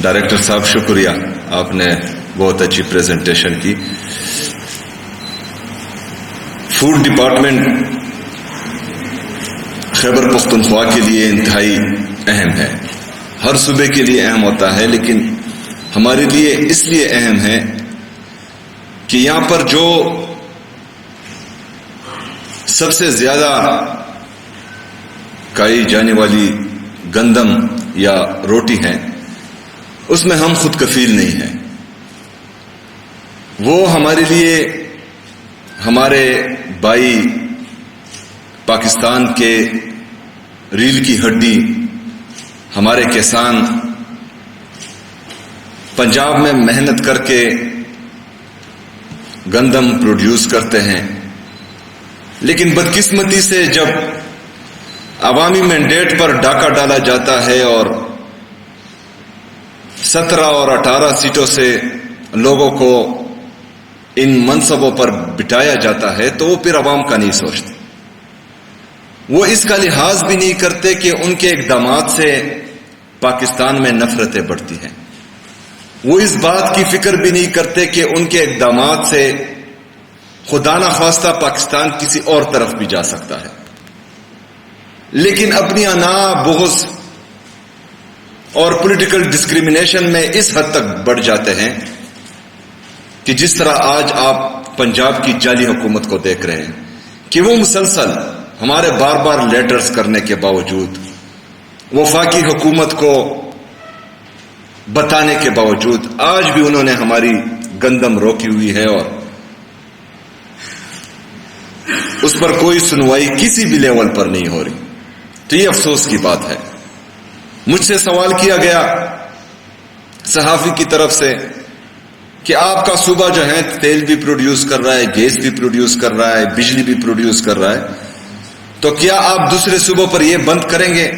Director صاحب شکریہ، آپ نے بہت اچھی پریزنٹیشن کی. فوڈ ڈپارٹمنٹ خیبر پختونخوا کے لیے انتہائی اہم ہے. ہر صوبے کے لیے اہم ہوتا ہے، لیکن ہمارے لیے اس لیے اہم ہے کہ یہاں پر جو سب سے زیادہ کھائی جانے والی گندم یا روٹی ہے، اس میں ہم خود کفیل نہیں ہیں. وہ ہمارے لیے ہمارے بھائی پاکستان کے ریل کی ہڈی، ہمارے کسان پنجاب میں محنت کر کے گندم پروڈیوس کرتے ہیں، لیکن بدقسمتی سے جب عوامی مینڈیٹ پر ڈاکہ ڈالا جاتا ہے اور 17 اور 18 سیٹوں سے لوگوں کو ان منصبوں پر بٹھایا جاتا ہے تو وہ پھر عوام کا نہیں سوچتے. وہ اس کا لحاظ بھی نہیں کرتے کہ ان کے اقدامات سے پاکستان میں نفرتیں بڑھتی ہیں. وہ اس بات کی فکر بھی نہیں کرتے کہ ان کے اقدامات سے خدا نخواستہ پاکستان کسی اور طرف بھی جا سکتا ہے. لیکن اپنی انا، بغض اور پولیٹیکل ڈسکریمنیشن میں اس حد تک بڑھ جاتے ہیں کہ جس طرح آج آپ پنجاب کی جعلی حکومت کو دیکھ رہے ہیں کہ وہ مسلسل ہمارے بار بار لیٹرز کرنے کے باوجود، وفاقی حکومت کو بتانے کے باوجود آج بھی انہوں نے ہماری گندم روکی ہوئی ہے اور اس پر کوئی سنوائی کسی بھی لیول پر نہیں ہو رہی. تو یہ افسوس کی بات ہے. مجھ سے سوال کیا گیا صحافی کی طرف سے کہ آپ کا صوبہ جو ہے تیل بھی پروڈیوس کر رہا ہے، گیس بھی پروڈیوس کر رہا ہے، بجلی بھی پروڈیوس کر رہا ہے، تو کیا آپ دوسرے صوبوں پر یہ بند کریں گے؟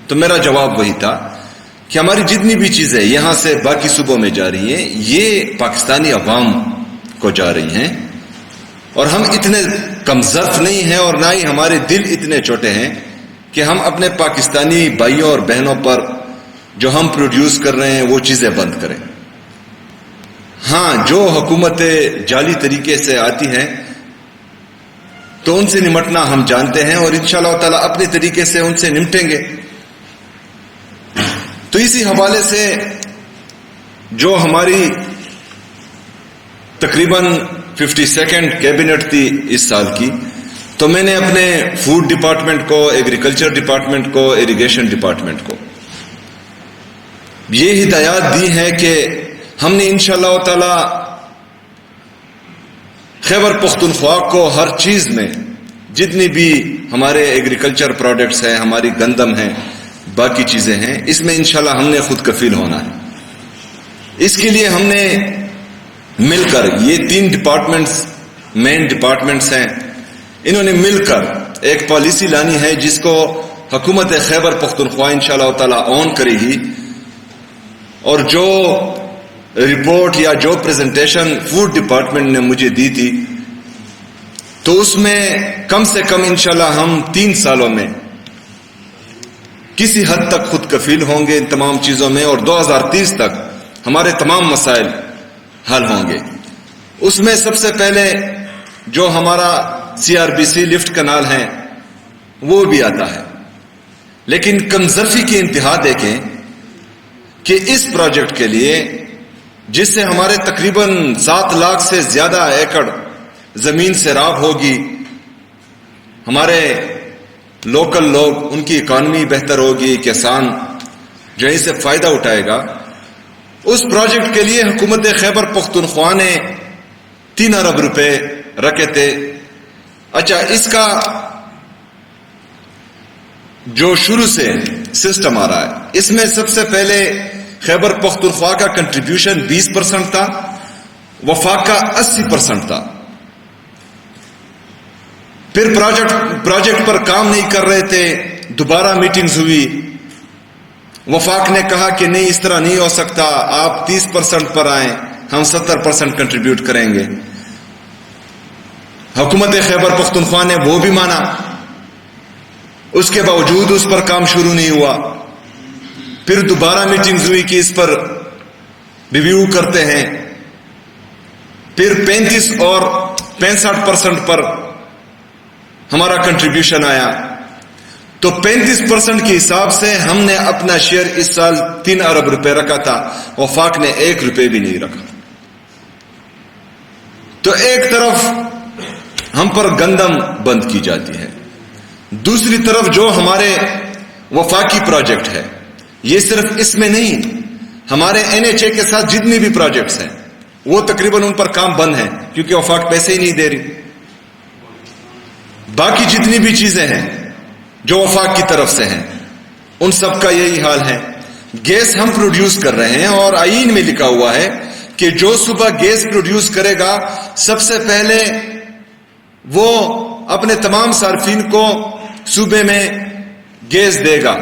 تو میرا جواب وہی تھا کہ ہماری جتنی بھی چیزیں یہاں سے باقی صوبوں میں جا رہی ہیں یہ پاکستانی عوام کو جا رہی ہیں، اور ہم اتنے کمزرف نہیں ہیں اور نہ ہی ہمارے دل اتنے چھوٹے ہیں کہ ہم اپنے پاکستانی بھائیوں اور بہنوں پر جو ہم پروڈیوس کر رہے ہیں وہ چیزیں بند کریں. ہاں، جو حکومتیں جعلی طریقے سے آتی ہیں تو ان سے نمٹنا ہم جانتے ہیں اور انشاءاللہ تعالی اپنے طریقے سے ان سے نمٹیں گے. تو اسی حوالے سے جو ہماری تقریباً 52 کیبنٹ تھی اس سال کی، تو میں نے اپنے فوڈ ڈپارٹمنٹ کو، ایگریکلچر ڈپارٹمنٹ کو، اریگیشن ڈپارٹمنٹ کو یہ ہدایات دی ہیں کہ ہم نے انشاءاللہ تعالی خیبر پختونخوا کو ہر چیز میں جتنی بھی ہمارے ایگریکلچر پروڈکٹس ہیں، ہماری گندم ہیں، باقی چیزیں ہیں، اس میں انشاءاللہ ہم نے خود کفیل ہونا ہے. اس کے لیے ہم نے مل کر، یہ 3 ڈپارٹمنٹس مین ڈپارٹمنٹس ہیں، انہوں نے مل کر ایک پالیسی لانی ہے جس کو حکومت خیبر پختونخوا انشاءاللہ تعالی آن کرے گی. اور جو رپورٹ یا جو پریزنٹیشن فوڈ ڈپارٹمنٹ نے مجھے دی تھی تو اس میں کم سے کم انشاءاللہ ہم 3 سالوں میں کسی حد تک خود کفیل ہوں گے ان تمام چیزوں میں، اور 2030 تک ہمارے تمام مسائل حل ہوں گے. اس میں سب سے پہلے جو ہمارا CRBC لفٹ کنال ہے وہ بھی آتا ہے. لیکن کمزرفی کی انتہا دیکھیں کہ اس پروجیکٹ کے لیے جس سے ہمارے تقریباً 7 لاکھ سے زیادہ ایکڑ زمین سیراب ہوگی، ہمارے لوکل لوگ، ان کی اکانومی بہتر ہوگی، کسان جو اس سے فائدہ اٹھائے گا. اس پروجیکٹ کے لیے حکومت خیبر پختونخوا نے 3 ارب روپے رکھے تھے. اچھا، اس کا جو شروع سے سسٹم آ رہا ہے اس میں سب سے پہلے خیبر پختونخوا کا کنٹریبیوشن 20% تھا، وفاق کا 80% تھا. پھر پروجیکٹ پر کام نہیں کر رہے تھے، دوبارہ میٹنگز ہوئی، وفاق نے کہا کہ نہیں، اس طرح نہیں ہو سکتا، آپ 30% پر آئیں، ہم 70% کنٹریبیوٹ کریں گے. حکومت خیبر پختونخوا نے وہ بھی مانا، اس کے باوجود اس پر کام شروع نہیں ہوا. پھر دوبارہ میٹنگز ہوئی کہ اس پر ریویو کرتے ہیں، پھر 35 اور 65% پر ہمارا کنٹریبیوشن آیا، تو 35% کے حساب سے ہم نے اپنا شیئر اس سال 3 ارب روپے رکھا تھا، وفاق نے 1 روپے بھی نہیں رکھا۔ تو ایک طرف ہم پر گندم بند کی جاتی ہے، دوسری طرف جو ہمارے وفاقی پروجیکٹ ہے، یہ صرف اس میں نہیں، ہمارے NHA کے ساتھ جتنی بھی پروجیکٹس ہیں وہ تقریباً ان پر کام بند ہیں، کیونکہ وفاق پیسے ہی نہیں دے رہی۔ باقی جتنی بھی چیزیں ہیں جو وفاق کی طرف سے ہیں، ان سب کا یہی حال ہے۔ گیس ہم پروڈیوس کر رہے ہیں، اور آئین میں لکھا ہوا ہے کہ جو صبح گیس پروڈیوس کرے گا سب سے پہلے وہ اپنے تمام صارفین کو صوبے میں گیس دے گا۔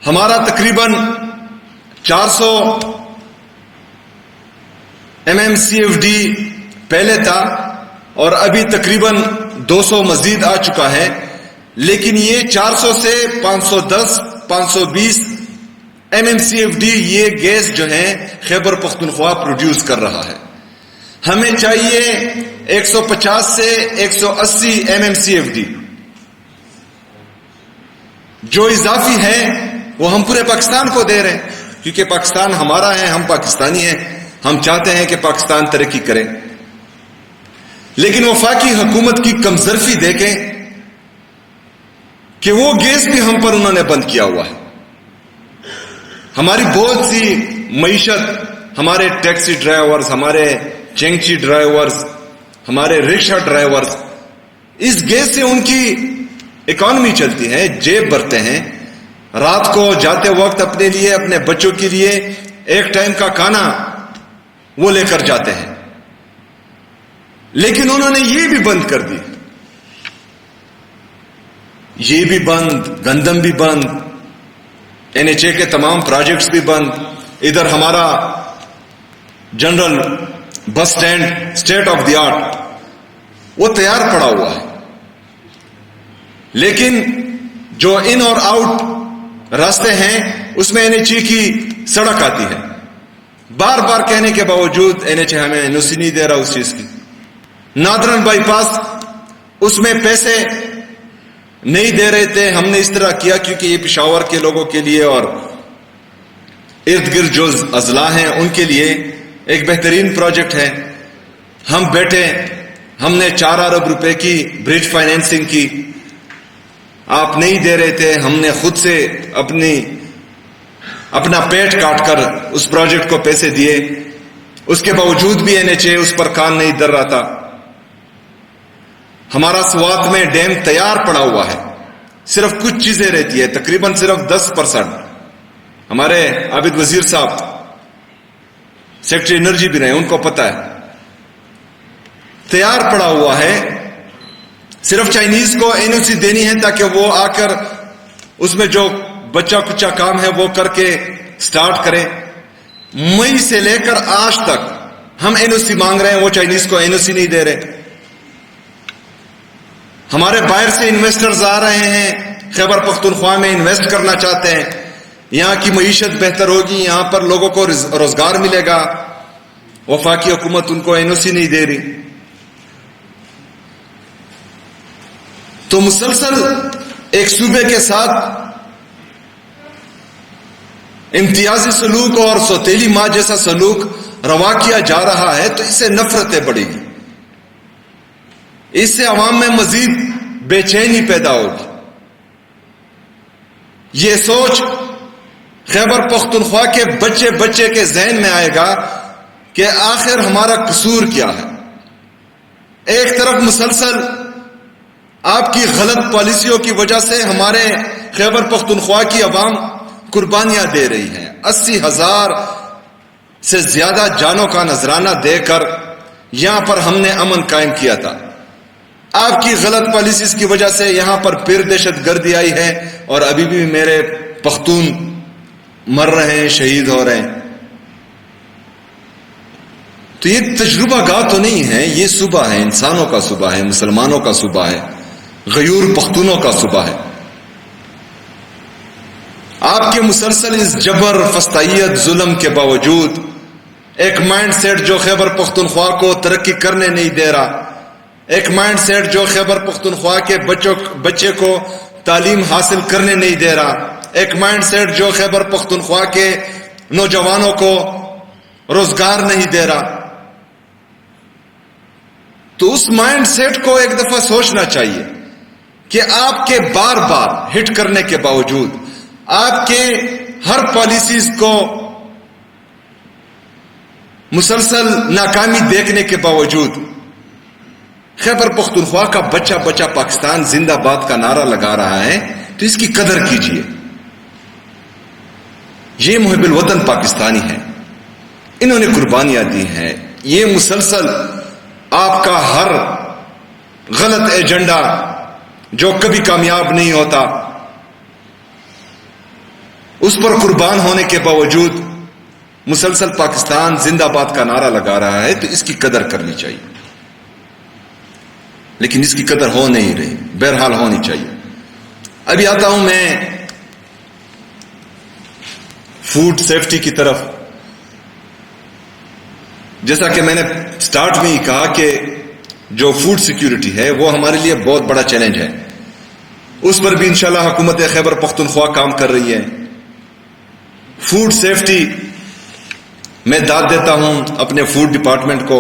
ہمارا تقریباً 400 MMCFD پہلے تھا، اور ابھی تقریباً 200 مزید آ چکا ہے، لیکن یہ 400 سے 510 520 MMCFD یہ گیس جو ہے خیبر پختونخوا پروڈیوس کر رہا ہے۔ ہمیں چاہیے 150 سے 180 MMCFD، جو اضافی ہے وہ ہم پورے پاکستان کو دے رہے ہیں، کیونکہ پاکستان ہمارا ہے، ہم پاکستانی ہیں، ہم چاہتے ہیں کہ پاکستان ترقی کرے۔ لیکن وفاقی حکومت کی کمظرفی دیکھیں کہ وہ گیس بھی ہم پر انہوں نے بند کیا ہوا ہے۔ ہماری بہت سی معیشت، ہمارے ٹیکسی ڈرائیورز، ہمارے چینگچی ڈرائیورز، ہمارے رکشہ ڈرائیورز، اس گیس سے ان کی اکانومی چلتی ہے، جیب بھرتے ہیں، رات کو جاتے وقت اپنے لیے، اپنے بچوں کے لیے ایک ٹائم کا کھانا وہ لے کر جاتے ہیں۔ لیکن انہوں نے یہ بھی بند کر دی، یہ بھی بند، گندم بھی بند، NHA کے تمام پروجیکٹس بھی بند۔ ادھر ہمارا general bus stand state of the art وہ تیار پڑا ہوا ہے، لیکن جو ان اور آؤٹ راستے ہیں اس میں NHA کی سڑک آتی ہے۔ بار بار کہنے کے باوجود NHA ہمیں NOC نہیں دے رہا اس چیز کی۔ نادرن بائی پاس اس میں پیسے نہیں دے رہے تھے، ہم نے اس طرح کیا کیونکہ یہ پشاور کے لوگوں کے لیے اور ارد گرد جو اضلاع ہیں ان کے لیے ایک بہترین پروجیکٹ ہے۔ ہم بیٹھے، ہم نے 4 ارب روپے کی برج فائنینسنگ کی، آپ نہیں دے رہے تھے، ہم نے خود سے اپنا پیٹ کاٹ کر اس پروجیکٹ کو پیسے دیے، اس کے باوجود بھی NHA اس پر کان نہیں دھر رہا تھا۔ ہمارا سوات میں ڈیم تیار پڑا ہوا ہے، صرف کچھ چیزیں رہتی ہے، تقریباً صرف 10%۔ ہمارے عابد وزیر صاحب سیکٹری انرجی بھی رہے، ان کو پتا ہے، تیار پڑا ہوا ہے، صرف چائنیز کو NOC دینی ہے تاکہ وہ آ کر اس میں جو بچہ کچا کام ہے وہ کر کے سٹارٹ کرے۔ مئی سے لے کر آج تک ہم NOC مانگ رہے ہیں، وہ چائنیز کو NOC نہیں دے رہے۔ ہمارے باہر سے انویسٹرز آ رہے ہیں، خیبر پختونخوا میں انویسٹ کرنا چاہتے ہیں، یہاں کی معیشت بہتر ہوگی، یہاں پر لوگوں کو روزگار ملے گا، وفاقی حکومت ان کو NOC نہیں دے رہی۔ تو مسلسل ایک صوبے کے ساتھ امتیازی سلوک اور سوتیلی ماں جیسا سلوک روا کیا جا رہا ہے، تو اس سے نفرتیں بڑھیں گی، اس سے عوام میں مزید بے چینی پیدا ہوگی۔ یہ سوچ خیبر پختونخوا کے بچے بچے کے ذہن میں آئے گا کہ آخر ہمارا قصور کیا ہے۔ ایک طرف مسلسل آپ کی غلط پالیسیوں کی وجہ سے ہمارے خیبر پختونخوا کی عوام قربانیاں دے رہی ہیں، 80,000 سے زیادہ جانوں کا نذرانہ دے کر یہاں پر ہم نے امن قائم کیا تھا۔ آپ کی غلط پالیسیز کی وجہ سے یہاں پر پھر دہشت گردی آئی ہے، اور ابھی بھی میرے پختون مر رہے ہیں، شہید ہو رہے ہیں۔ تو یہ تجربہ گاہ تو نہیں ہے، یہ صوبہ ہے، انسانوں کا صوبہ ہے، مسلمانوں کا صوبہ ہے، غیور پختونوں کا صوبہ ہے۔ آپ کے مسلسل اس جبر، فسطائیت، ظلم کے باوجود ایک مائنڈ سیٹ جو خیبر پختونخوا کو ترقی کرنے نہیں دے رہا، ایک مائنڈ سیٹ جو خیبر پختونخوا کے بچے کو تعلیم حاصل کرنے نہیں دے رہا، ایک مائنڈ سیٹ جو خیبر پختونخوا کے نوجوانوں کو روزگار نہیں دے رہا، تو اس مائنڈ سیٹ کو ایک دفعہ سوچنا چاہیے کہ آپ کے بار بار ہٹ کرنے کے باوجود، آپ کے ہر پالیسیز کو مسلسل ناکامی دیکھنے کے باوجود خیبر پختونخوا کا بچہ بچہ پاکستان زندہ باد کا نعرہ لگا رہا ہے، تو اس کی قدر کیجیے۔ یہ محب الوطن پاکستانی ہیں، انہوں نے قربانیاں دی ہیں، یہ مسلسل آپ کا ہر غلط ایجنڈا جو کبھی کامیاب نہیں ہوتا، اس پر قربان ہونے کے باوجود مسلسل پاکستان زندہ باد کا نعرہ لگا رہا ہے، تو اس کی قدر کرنی چاہیے، لیکن اس کی قدر ہو نہیں رہی، بہرحال ہونی چاہیے۔ ابھی آتا ہوں میں فوڈ سیفٹی کی طرف۔ جیسا کہ میں نے سٹارٹ میں ہی کہا کہ جو فوڈ سیکیورٹی ہے وہ ہمارے لیے بہت بڑا چیلنج ہے، اس پر بھی انشاءاللہ حکومت خیبر پختونخوا کام کر رہی ہے۔ فوڈ سیفٹی میں داد دیتا ہوں اپنے فوڈ ڈپارٹمنٹ کو،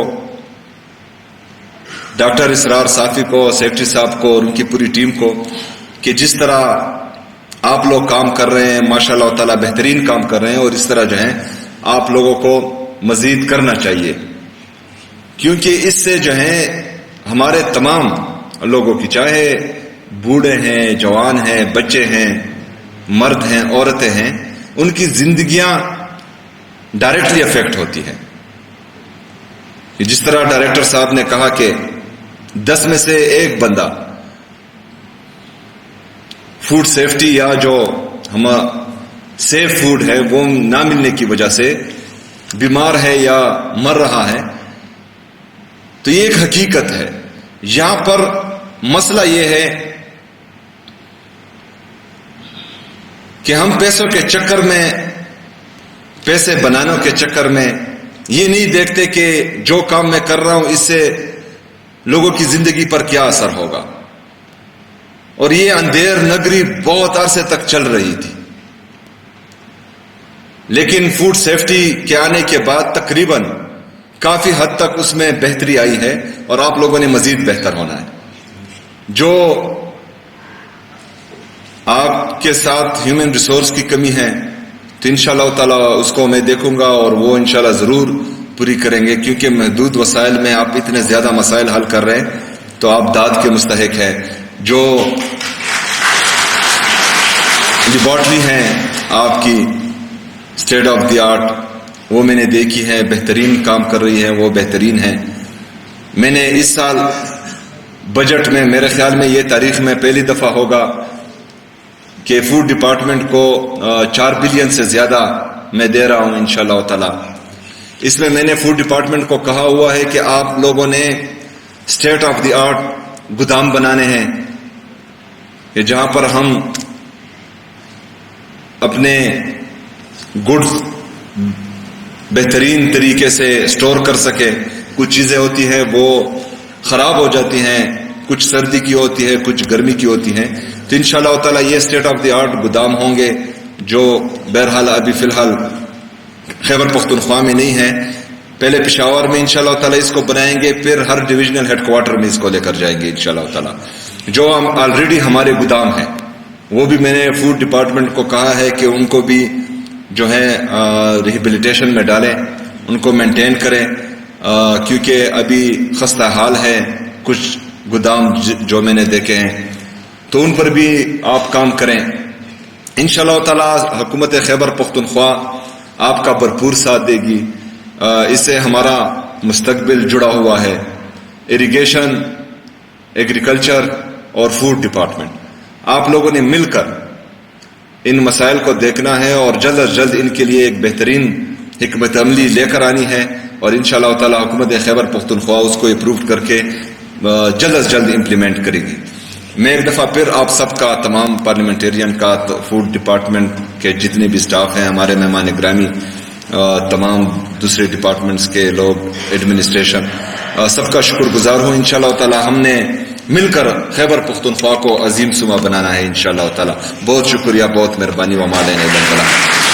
ڈاکٹر اسرار صافی کو، سیکٹری صاحب کو اور ان کی پوری ٹیم کو، کہ جس طرح آپ لوگ کام کر رہے ہیں ماشاء اللہ تعالی بہترین کام کر رہے ہیں، اور اس طرح جو ہے آپ لوگوں کو مزید کرنا چاہیے، کیونکہ اس سے جو ہے ہمارے تمام لوگوں کی، چاہے بوڑھے ہیں، جوان ہیں، بچے ہیں، مرد ہیں، عورتیں ہیں، ان کی زندگیاں ڈائریکٹلی افیکٹ ہوتی ہیں۔ جس طرح ڈائریکٹر صاحب نے کہا کہ 10 میں سے ایک بندہ فوڈ سیفٹی یا جو ہم سیف فوڈ ہے وہ نہ ملنے کی وجہ سے بیمار ہے یا مر رہا ہے، تو یہ ایک حقیقت ہے۔ یہاں پر مسئلہ یہ ہے کہ ہم پیسوں کے چکر میں، پیسے بنانے کے چکر میں یہ نہیں دیکھتے کہ جو کام میں کر رہا ہوں اس سے لوگوں کی زندگی پر کیا اثر ہوگا، اور یہ اندھیر نگری بہت عرصے تک چل رہی تھی، لیکن فوڈ سیفٹی کے آنے کے بعد تقریباً کافی حد تک اس میں بہتری آئی ہے، اور آپ لوگوں نے مزید بہتر ہونا ہے۔ جو آپ کے ساتھ ہیومن ریسورس کی کمی ہے تو انشاءاللہ تعالی اس کو میں دیکھوں گا، اور وہ انشاءاللہ ضرور پوری کریں گے، کیونکہ محدود وسائل میں آپ اتنے زیادہ مسائل حل کر رہے ہیں تو آپ داد کے مستحق ہیں۔ جو لیبارٹری ہیں آپ کی اسٹیٹ آف دی آرٹ، وہ میں نے دیکھی ہے، بہترین کام کر رہی ہے، وہ بہترین ہے۔ میں نے اس سال بجٹ میں، میرے خیال میں یہ تاریخ میں پہلی دفعہ ہوگا کہ فوڈ ڈپارٹمنٹ کو 4 بلین سے زیادہ میں دے رہا ہوں انشاءاللہ تعالی۔ اس میں میں نے فوڈ ڈپارٹمنٹ کو کہا ہوا ہے کہ آپ لوگوں نے اسٹیٹ آف دی آرٹ گودام بنانے ہیں، کہ جہاں پر ہم اپنے گڈز بہترین طریقے سے سٹور کر سکے۔ کچھ چیزیں ہوتی ہیں وہ خراب ہو جاتی ہیں، کچھ سردی کی ہوتی ہے، کچھ گرمی کی ہوتی ہیں، تو انشاءاللہ تعالی یہ اسٹیٹ آف دی آرٹ گودام ہوں گے، جو بہرحال ابھی فی الحال خیبر پختونخوا میں نہیں ہے۔ پہلے پشاور میں انشاءاللہ تعالی اس کو بنائیں گے، پھر ہر ڈویژنل ہیڈ کوارٹر میں اس کو لے کر جائیں گے انشاءاللہ تعالی۔ جو ہم آلریڈی ہمارے گودام ہیں وہ بھی میں نے فوڈ ڈپارٹمنٹ کو کہا ہے کہ ان کو بھی جو ہے ریہیبلیٹیشن میں ڈالیں، ان کو مینٹین کریں، کیونکہ ابھی خستہ حال ہے کچھ گودام جو میں نے دیکھے ہیں، تو ان پر بھی آپ کام کریں انشاءاللہ تعالی۔ حکومت خیبر پختونخوا آپ کا بھرپور ساتھ دے گی، اس سے ہمارا مستقبل جڑا ہوا ہے۔ اریگیشن، ایگریکلچر اور فوڈ ڈپارٹمنٹ، آپ لوگوں نے مل کر ان مسائل کو دیکھنا ہے، اور جلد از جلد ان کے لیے ایک بہترین حکمت عملی لے کر آنی ہے، اور انشاءاللہ تعالی حکومت خیبر پختونخوا اس کو اپروو کر کے جلد از جلد امپلیمنٹ کرے گی۔ میں ایک دفعہ پھر آپ سب کا، تمام پارلیمنٹیرین کا، فوڈ ڈپارٹمنٹ کے جتنے بھی سٹاف ہیں، ہمارے مہمان گرامی، تمام دوسرے ڈپارٹمنٹس کے لوگ، ایڈمنسٹریشن، سب کا شکر گزار ہوں. انشاءاللہ تعالی ہم نے مل کر خیبر پختونخوا کو عظیم صوبہ بنانا ہے انشاءاللہ تعالی. بہت شکریہ، بہت مہربانی. وما علینا الا البلاغ.